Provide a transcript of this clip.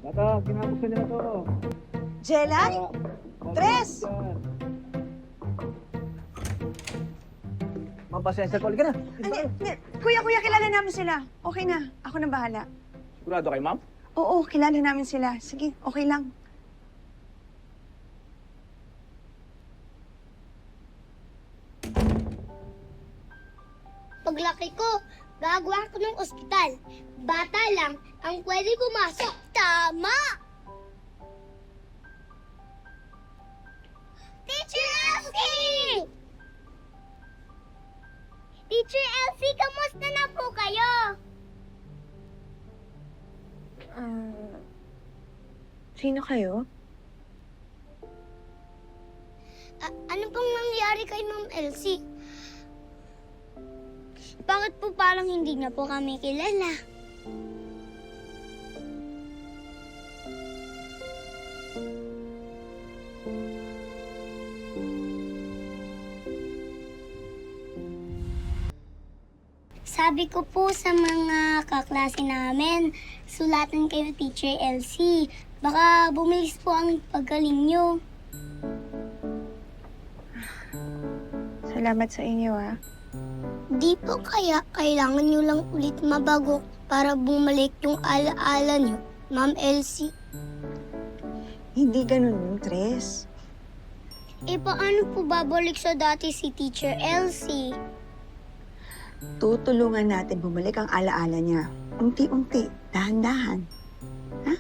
Bata, kinabuksan niyo na to. Jelay? Tres! Ma'am, pasensya ko. Halika na. Hindi. Kuya, kilala namin sila. Okay na. Ako na bahala. Sigurado kay ma'am? Oo, kilala namin sila. Sige, okay lang. Paglaki ko, gagawa ko ng ospital. Bata lang ang pwede pumasok. Tama! Teacher Elsie! Teacher Elsie, kamusta na po kayo? Sino kayo? Ano pong nangyari kay Ma'am Elsie? Bakit po parang hindi na po kami kilala? Sabi ko po sa mga kaklase namin, sulatan kayo Teacher Elsie. Baka bumilis po ang paggaling niyo. Salamat sa inyo, ah. Di po kaya kailangan niyo lang ulit mabago para bumalik yung alaala niyo, Ma'am Elsie? Hindi ganun yung Tres. Paano po babalik sa dati si Teacher Elsie? Tutulungan natin bumalik ang alaala niya. Unti-unti, dahan-dahan. Ha?